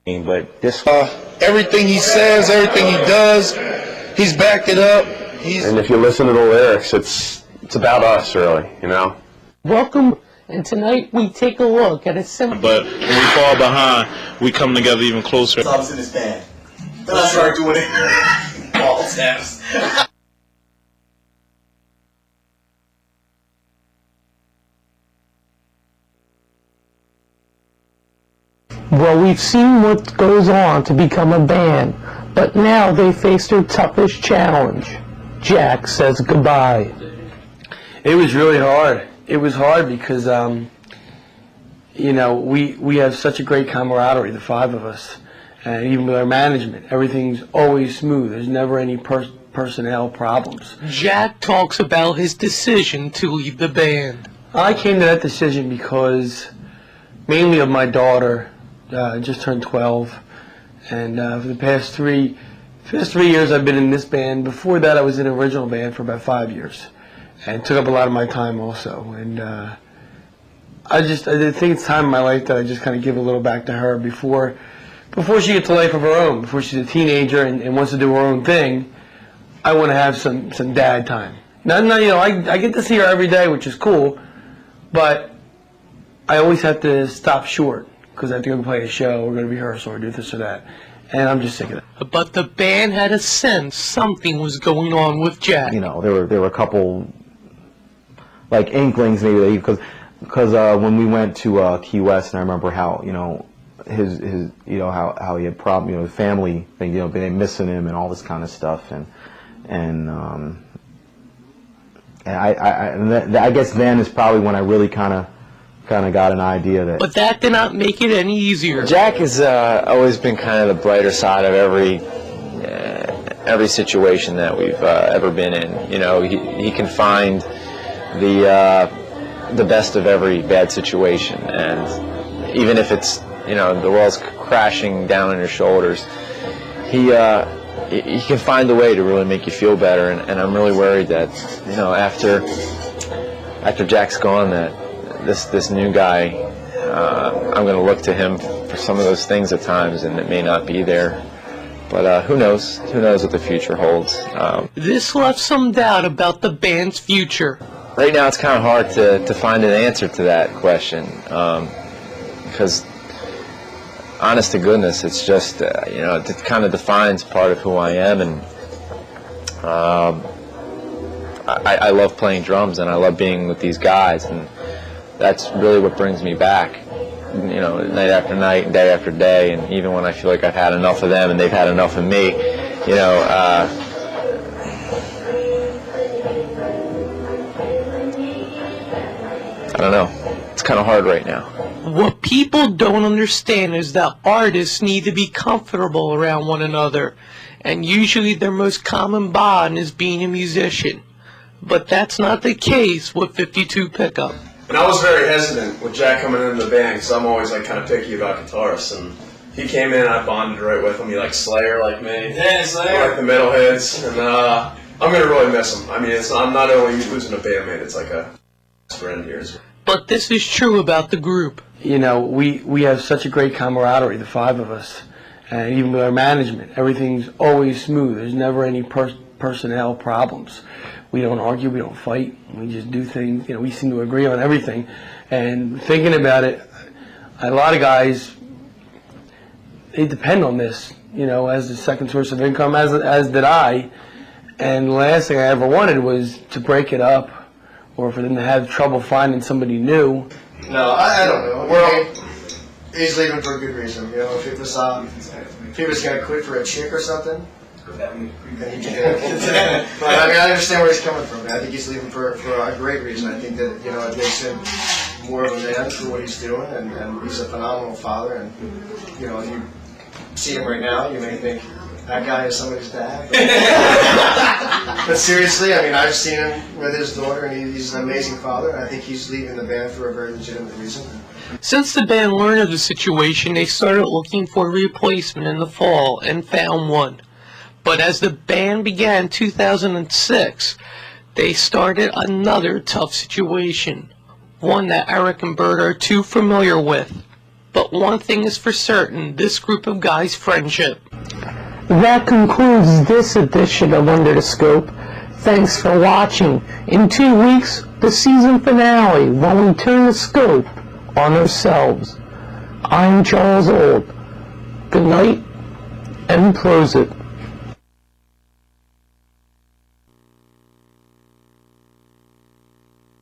But this, everything he says, everything he does, he's backed it up. And if you listen to the lyrics, it's about us, really, you know. Welcome, and tonight we take a look at a simple. But when we fall behind, we come together even closer. I was in this band. Then I started doing it. All snaps. Well, we've seen what goes on to become a band, but now they face their toughest challenge. Jack says goodbye. It was really hard. It was hard because, you know, we have such a great camaraderie, the five of us, and even with our management, everything's always smooth. There's never any personnel problems. Jack talks about his decision to leave the band. I came to that decision because mainly of my daughter. Just turned 12, and for the past three years I've been in this band. Before that I was in an original band for about 5 years, and took up a lot of my time also. And I think it's time in my life that I just kind of give a little back to her before she gets a life of her own, before she's a teenager and wants to do her own thing. I want to have some dad time. Now, you know, I get to see her every day, which is cool, but I always have to stop short, because I have to go play a show, we're going to rehearse, or do this or that. And I'm just sick of it. But the band had a sense something was going on with Jack. you know, there were a couple, like, inklings maybe, because when we went to Key West, and I remember how, you know, his you know, how he had problem, you know, family thing, you know, they missing him and all this kind of stuff, and I guess then is probably when I really kind of got an idea that. But that did not make it any easier. Jack has always been kind of the brighter side of every situation that we've ever been in. You know, he can find the best of every bad situation, and even if it's, you know, the world's crashing down on your shoulders, he can find a way to really make you feel better. And I'm really worried that, you know, after Jack's gone, that this new guy, I'm going to look to him for some of those things at times, and it may not be there. But who knows? Who knows what the future holds? This left some doubt about the band's future. Right now it's kind of hard to find an answer to that question, because honest to goodness, it's just, you know, it kind of defines part of who I am, and I love playing drums, and I love being with these guys, and that's really what brings me back, you know, night after night and day after day. And even when I feel like I've had enough of them and they've had enough of me, you know, I don't know. It's kind of hard right now. What people don't understand is that artists need to be comfortable around one another, and usually their most common bond is being a musician. But that's not the case with 52 Pickup. And I was very hesitant with Jack coming into the band, because I'm always like kind of picky about guitarists, and he came in and I bonded right with him. He liked Slayer like me. Yeah, Slayer. I like the metalheads, and I'm gonna really miss him. I mean, I'm not only losing a bandmate, it's like a friend here. But this is true about the group. You know, we have such a great camaraderie, the five of us, and even with our management, everything's always smooth. There's never any personnel problems. We don't argue, we don't fight, we just do things, you know, we seem to agree on everything. And thinking about it, a lot of guys, they depend on this, you know, as the second source of income, as did I. And the last thing I ever wanted was to break it up, or for them to have trouble finding somebody new. No, I don't know. Well, he's leaving for a good reason. You know, if he was going to quit for a chick or something, then he can. But I mean, I understand where he's coming from. I think he's leaving for a great reason. I think that, you know, it makes him more of a man for what he's doing, and he's a phenomenal father. And, you know, you see him right now, you may think that guy is somebody's dad. But seriously, I mean, I've seen him with his daughter, and he's an amazing father. And I think he's leaving the band for a very legitimate reason. Since the band learned of the situation, they started looking for a replacement in the fall and found one. But as the band began in 2006, they started another tough situation, one that Eric and Bert are too familiar with. But one thing is for certain, this group of guys' friendship. That concludes this edition of Under the Scope. Thanks for watching. In 2 weeks, the season finale, when we turn the scope on ourselves. I'm Charles Old. Good night and prosit.